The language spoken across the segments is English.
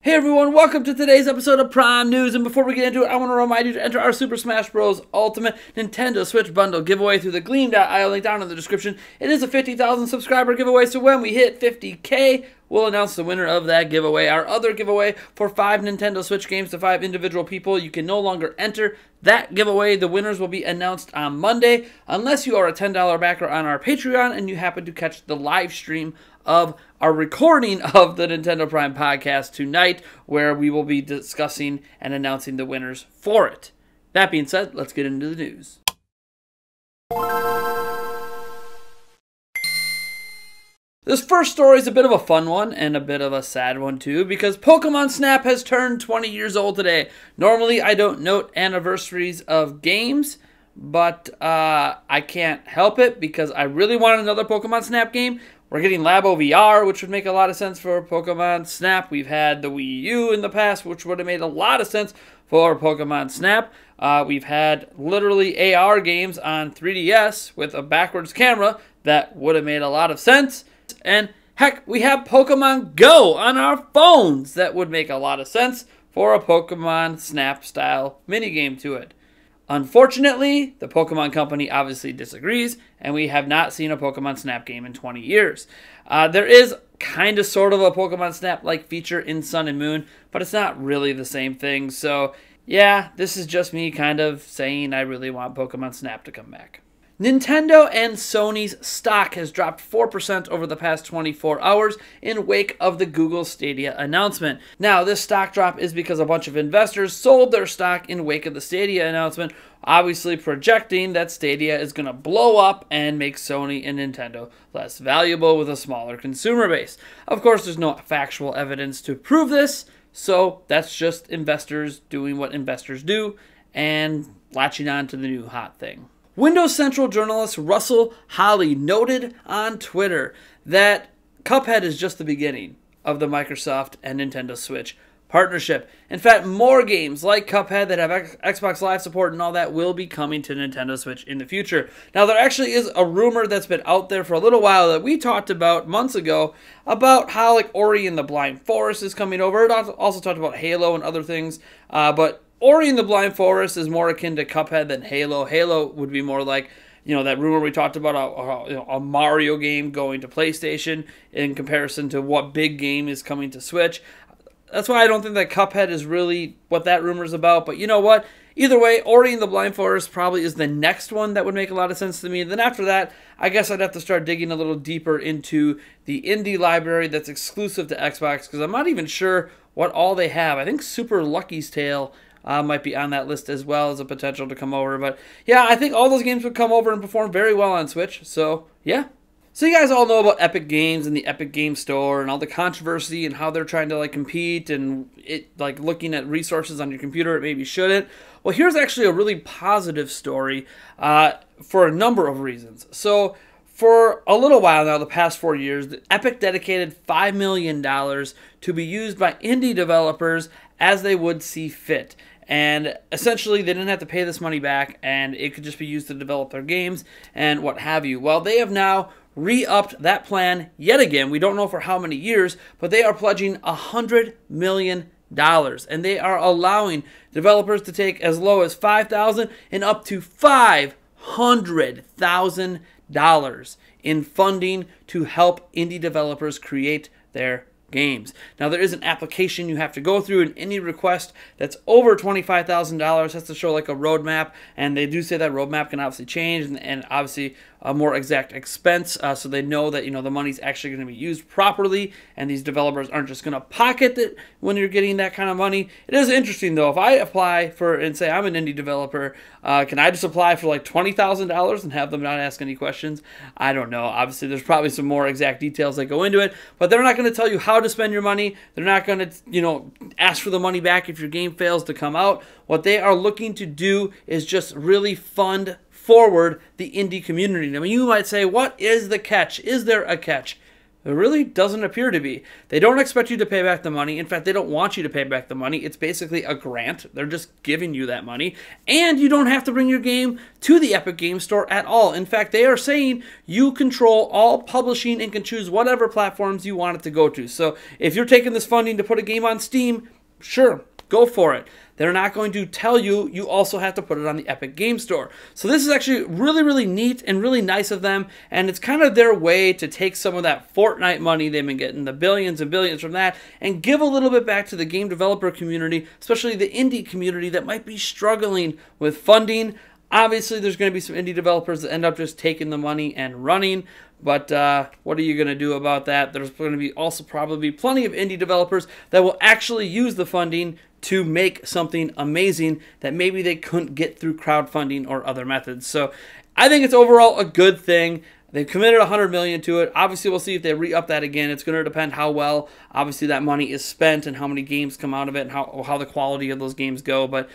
Hey everyone, welcome to today's episode of Prime News, and before we get into it, I want to remind you to enter our Super Smash Bros. Ultimate Nintendo Switch Bundle giveaway through the Gleam.io link down in the description. It is a 50,000 subscriber giveaway, so when we hit 50K, we'll announce the winner of that giveaway. Our other giveaway for 5 Nintendo Switch games to 5 individual people, you can no longer enter that giveaway. The winners will be announced on Monday, unless you are a $10 backer on our Patreon and you happen to catch the live stream of our recording of the Nintendo Prime podcast tonight, where we will be discussing and announcing the winners for it. That being said, let's get into the news. This first story is a bit of a fun one and a bit of a sad one too, because Pokémon Snap has turned 20 years old today. Normally I don't note anniversaries of games, but I can't help it because I really want another Pokémon Snap game. We're getting Labo VR, which would make a lot of sense for Pokémon Snap. We've had the Wii U in the past, which would have made a lot of sense for Pokémon Snap. We've had literally AR games on 3DS with a backwards camera that would have made a lot of sense. And heck, we have Pokemon Go on our phones that would make a lot of sense for a Pokemon Snap style minigame to it. Unfortunately, the Pokemon Company obviously disagrees, and we have not seen a Pokemon Snap game in 20 years. There is kind of sort of a Pokemon Snap-like feature in Sun and Moon, but it's not really the same thing. So, yeah, this is just me kind of saying I really want Pokemon Snap to come back. Nintendo and Sony's stock has dropped 4% over the past 24 hours in wake of the Google Stadia announcement. Now, this stock drop is because a bunch of investors sold their stock in wake of the Stadia announcement, obviously projecting that Stadia is going to blow up and make Sony and Nintendo less valuable with a smaller consumer base. Of course, there's no factual evidence to prove this, so that's just investors doing what investors do and latching on to the new hot thing. Windows Central journalist Russell Holly noted on Twitter that Cuphead is just the beginning of the Microsoft and Nintendo Switch partnership. In fact, more games like Cuphead that have Xbox Live support and all that will be coming to Nintendo Switch in the future. Now, there actually is a rumor that's been out there for a little while that we talked about months ago about how like Ori and the Blind Forest is coming over. It also talked about Halo and other things, but Ori and the Blind Forest is more akin to Cuphead than Halo. Halo would be more like, that rumor we talked about, a Mario game going to PlayStation in comparison to what big game is coming to Switch. That's why I don't think that Cuphead is really what that rumor is about. But you know what? Either way, Ori and the Blind Forest probably is the next one that would make a lot of sense to me. And then after that, I guess I'd have to start digging a little deeper into the indie library that's exclusive to Xbox, because I'm not even sure what all they have. I think Super Lucky's Tale might be on that list as well as a potential to come over. But yeah, I think all those games would come over and perform very well on Switch. So yeah. So you guys all know about Epic Games and the Epic Game Store and all the controversy and how they're trying to compete and it looking at resources on your computer it maybe shouldn't. Well, here's actually a really positive story for a number of reasons. So for a little while now, the past 4 years, Epic dedicated $5 million to be used by indie developers as they would see fit. And essentially, they didn't have to pay this money back, and it could just be used to develop their games and what have you. Well, they have now re-upped that plan yet again. We don't know for how many years, but they are pledging $100 million. And they are allowing developers to take as low as $5,000 and up to $500,000 in funding to help indie developers create their games. Now, there is an application you have to go through, and any request that's over $25,000 has to show a roadmap, and they do say that roadmap can obviously change and obviously a more exact expense, so they know that the money's actually going to be used properly, and these developers aren't just going to pocket it when you're getting that kind of money. It is interesting though. If I apply for and say I'm an indie developer, can I just apply for $20,000 and have them not ask any questions? I don't know. Obviously, there's probably some more exact details that go into it, but they're not going to tell you how to spend your money. They're not going to ask for the money back if your game fails to come out. What they are looking to do is just really fund forward the indie community. I mean, you might say, what is the catch? Is there a catch? It really doesn't appear to be. They don't expect you to pay back the money. In fact, they don't want you to pay back the money. It's basically a grant. They're just giving you that money. And you don't have to bring your game to the Epic Game Store at all. In fact, they are saying you control all publishing and can choose whatever platforms you want it to go to. So if you're taking this funding to put a game on Steam, sure, go for it. They're not going to tell you you also have to put it on the Epic Game Store. So this is actually really, really neat and really nice of them. And it's kind of their way to take some of that Fortnite money they've been getting, the billions and billions from that, and give a little bit back to the game developer community, especially the indie community that might be struggling with funding. Obviously, there's going to be some indie developers that end up just taking the money and running. But what are you going to do about that? There's going to be also probably plenty of indie developers that will actually use the funding to make something amazing that maybe they couldn't get through crowdfunding or other methods. So I think it's overall a good thing. They've committed $100 million to it. Obviously, we'll see if they re-up that again. It's going to depend how well, obviously, that money is spent and how many games come out of it and how the quality of those games go. But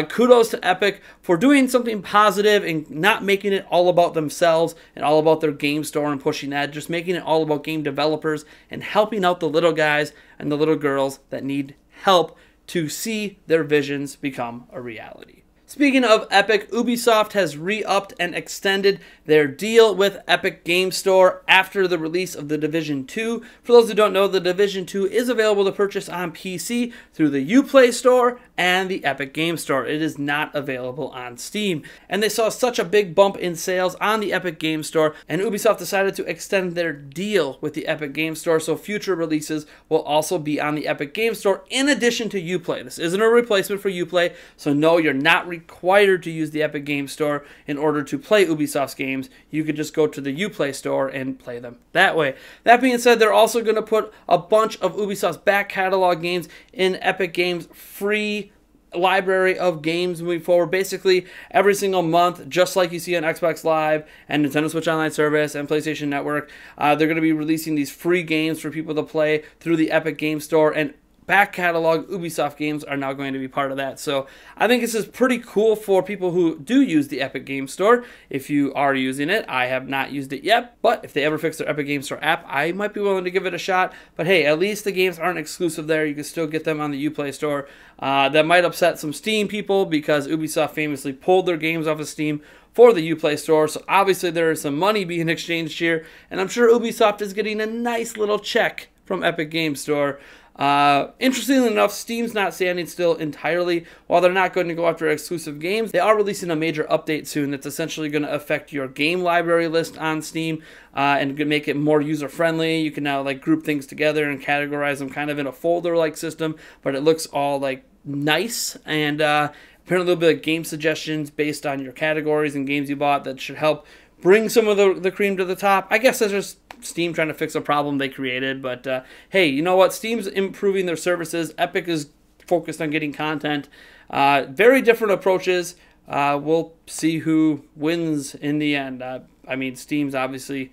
kudos to Epic for doing something positive and not making it all about themselves and all about their game store and pushing that. Just making it all about game developers and helping out the little guys and the little girls that need help to see their visions become a reality. Speaking of Epic, Ubisoft has re-upped and extended their deal with Epic Game Store after the release of The Division 2. For those who don't know, The Division 2 is available to purchase on PC through the Uplay Store and the Epic Game Store. It is not available on Steam. And they saw such a big bump in sales on the Epic Game Store, and Ubisoft decided to extend their deal with the Epic Game Store, so future releases will also be on the Epic Game Store in addition to Uplay. This isn't a replacement for Uplay, so no, you're not required to use the Epic Game Store in order to play Ubisoft's games. You could just go to the Uplay Store and play them that way. That being said, they're also going to put a bunch of Ubisoft's back catalog games in Epic Games' free library of games moving forward. Basically, every single month, just like you see on Xbox Live and Nintendo Switch Online Service and PlayStation Network, they're going to be releasing these free games for people to play through the Epic Game Store, and back catalog Ubisoft games are now going to be part of that. So I think this is pretty cool for people who do use the Epic Game Store. If you are using it, I have not used it yet, but if they ever fix their Epic Game Store app, I might be willing to give it a shot. But hey, at least the games aren't exclusive there. You can still get them on the Uplay Store. That might upset some Steam people because Ubisoft famously pulled their games off of Steam for the Uplay Store, so obviously there is some money being exchanged here, and I'm sure Ubisoft is getting a nice little check from Epic Game Store. Interestingly enough, Steam's not standing still entirely. While they're not going to go after exclusive games, they are releasing a major update soon that's essentially going to affect your game library list on Steam and make it more user-friendly. You can now group things together and categorize them kind of in a folder-like system, but it looks all nice, and apparently there'll be game suggestions based on your categories and games you bought that should help bring some of the cream to the top. I guess that's just Steam trying to fix a problem they created, but hey, you know what? Steam's improving their services. Epic is focused on getting content. Very different approaches. We'll see who wins in the end. I mean, Steam's obviously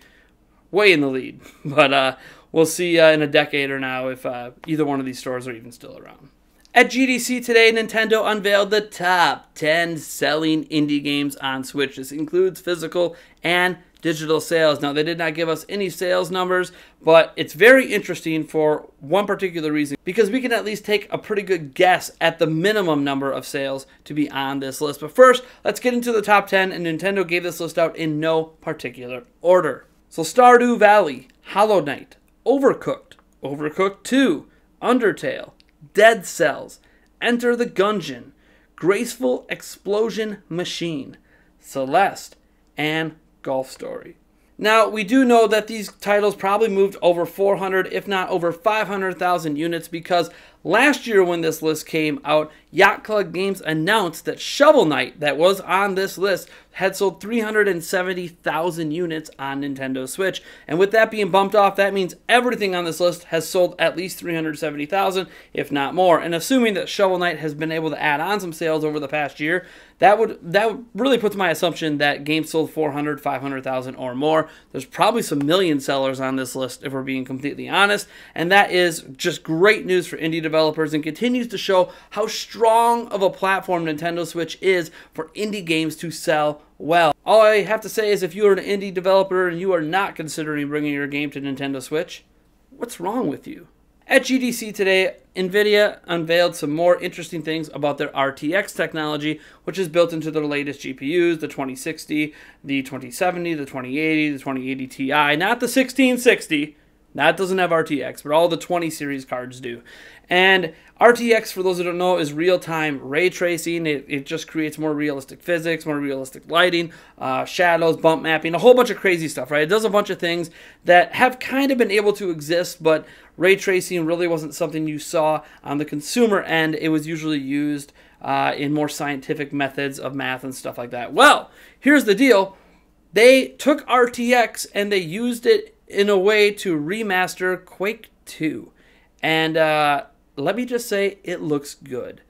way in the lead, but we'll see in a decade or now if either one of these stores are even still around. At GDC today, Nintendo unveiled the top 10 selling indie games on Switch. This includes physical and digital sales. Now, they did not give us any sales numbers, but it's very interesting for one particular reason, because we can at least take a pretty good guess at the minimum number of sales to be on this list. But first, let's get into the top 10, and Nintendo gave this list out in no particular order. So Stardew Valley, Hollow Knight, Overcooked, Overcooked 2, Undertale, Dead Cells, Enter the Gungeon, Graceful Explosion Machine, Celeste, and Golf Story. Now, we do know that these titles probably moved over 400, if not over 500,000 units, because last year when this list came out, Yacht Club Games announced that Shovel Knight, that was on this list, had sold 370,000 units on Nintendo Switch. And with that being bumped off, that means everything on this list has sold at least 370,000, if not more. And assuming that Shovel Knight has been able to add on some sales over the past year, that really puts my assumption that games sold 400, 500,000 or more. There's probably some million sellers on this list, if we're being completely honest. And that is just great news for indie developers and continues to show how strong of a platform Nintendo Switch is for indie games to sell well. All I have to say is if you are an indie developer and you are not considering bringing your game to Nintendo Switch, What's wrong with you? At GDC today, NVIDIA unveiled some more interesting things about their RTX technology, which is built into their latest GPUs, the 2060, the 2070, the 2080, the 2080 Ti, not the 1660. That doesn't have RTX, but all the 20 series cards do. And RTX, for those who don't know, is real-time ray tracing. It just creates more realistic physics, more realistic lighting, shadows, bump mapping, a whole bunch of crazy stuff, right? It does a bunch of things that have kind of been able to exist, but ray tracing really wasn't something you saw on the consumer end. It was usually used in more scientific methods of math and stuff like that. Well, here's the deal. They took RTX and they used it in a way to remaster Quake II. And let me just say, it looks good.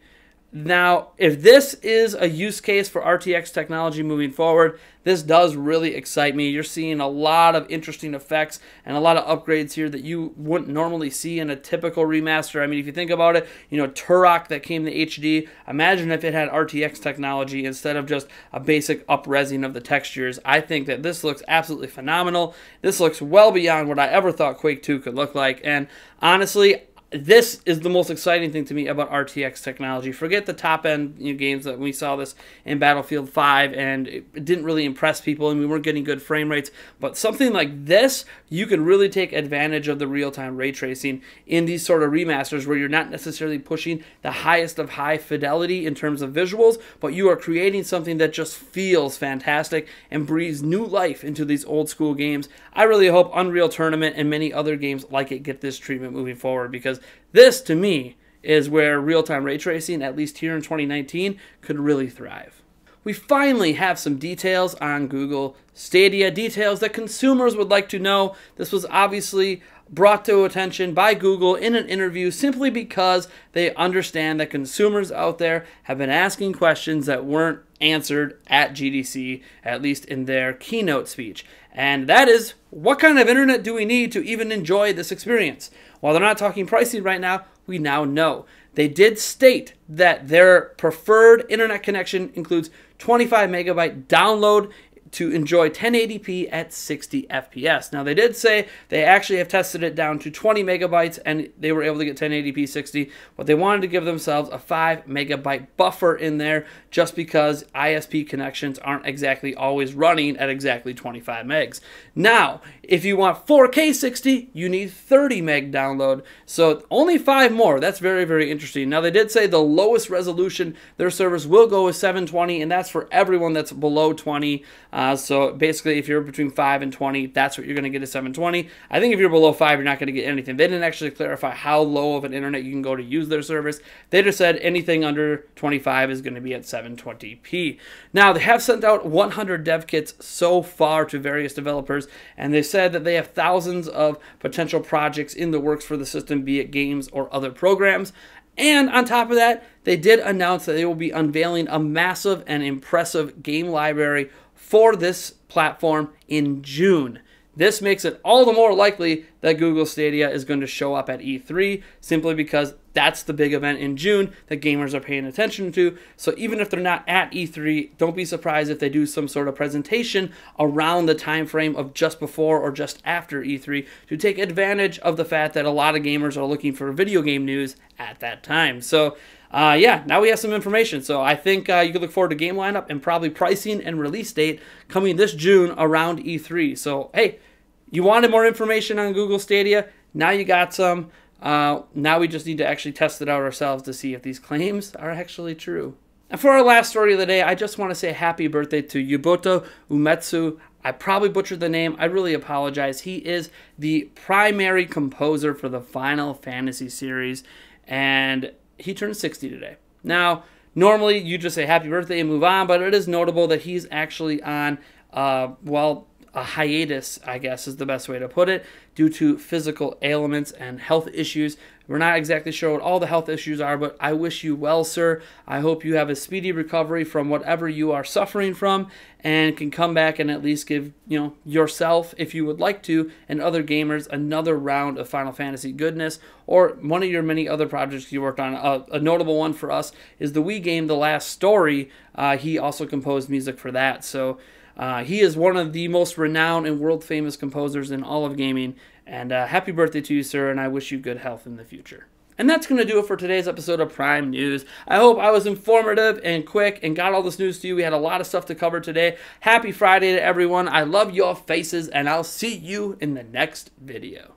Now, if this is a use case for RTX technology moving forward, this does really excite me. You're seeing a lot of interesting effects and a lot of upgrades here that you wouldn't normally see in a typical remaster. I mean, if you think about it, you know, Turok that came to HD, imagine if it had RTX technology instead of just a basic up-resing of the textures. I think that this looks absolutely phenomenal. This looks well beyond what I ever thought Quake II could look like, and honestly, this is the most exciting thing to me about RTX technology. Forget the top-end games that we saw this in Battlefield 5, and it didn't really impress people, and we weren't getting good frame rates. But something like this, you could really take advantage of the real-time ray tracing in these sort of remasters where you're not necessarily pushing the highest of high fidelity in terms of visuals, but you are creating something that just feels fantastic and breathes new life into these old-school games. I really hope Unreal Tournament and many other games like it get this treatment moving forward, because this, to me, is where real-time ray tracing, at least here in 2019, could really thrive. We finally have some details on Google Stadia, details that consumers would like to know. This was obviously brought to attention by Google in an interview simply because they understand that consumers out there have been asking questions that weren't answered at GDC, at least in their keynote speech. And that is, what kind of internet do we need to even enjoy this experience? While they're not talking pricing right now, we now know. They did state that their preferred internet connection includes 25 megabyte download to enjoy 1080p at 60 FPS. Now, they did say they actually have tested it down to 20 megabytes and they were able to get 1080p 60, but they wanted to give themselves a 5 megabyte buffer in there just because ISP connections aren't exactly always running at exactly 25 megs. Now, if you want 4K 60, you need 30 meg download, so only 5 more. That's very, very interesting. Now, they did say the lowest resolution their servers will go is 720, and that's for everyone that's below 20. So basically, if you're between 5 and 20, that's what you're going to get at 720. I think if you're below 5, you're not going to get anything. They didn't actually clarify how low of an internet you can go to use their service. They just said anything under 25 is going to be at 720p. Now, they have sent out 100 dev kits so far to various developers, and they said that they have thousands of potential projects in the works for the system, be it games or other programs. And on top of that, they did announce that they will be unveiling a massive and impressive game library for this platform in June. This makes it all the more likely that Google Stadia is going to show up at E3, simply because that's the big event in June that gamers are paying attention to. So even if they're not at E3, don't be surprised if they do some sort of presentation around the time frame of just before or just after E3 to take advantage of the fact that a lot of gamers are looking for video game news at that time. So yeah, now we have some information. So I think you can look forward to game lineup and probably pricing and release date coming this June around E3. So hey, you wanted more information on Google Stadia? Now you got some. Now we just need to actually test it out ourselves to see if these claims are actually true. And for our last story of the day, I just want to say happy birthday to Yuboto Umetsu. I probably butchered the name. I really apologize. He is the primary composer for the Final Fantasy series, and he turned 60 today. Now, normally you just say happy birthday and move on, but it is notable that he's actually on, well, a hiatus, I guess is the best way to put it, due to physical ailments and health issues. We're not exactly sure what all the health issues are, but I wish you well, sir. I hope you have a speedy recovery from whatever you are suffering from and can come back and at least give, yourself, if you would like to, and other gamers another round of Final Fantasy goodness, or one of your many other projects you worked on. A notable one for us is the Wii game, The Last Story. He also composed music for that, so he is one of the most renowned and world-famous composers in all of gaming, And happy birthday to you, sir, and I wish you good health in the future. And that's going to do it for today's episode of Prime News. I hope I was informative and quick and got all this news to you. We had a lot of stuff to cover today. Happy Friday to everyone. I love your faces, and I'll see you in the next video.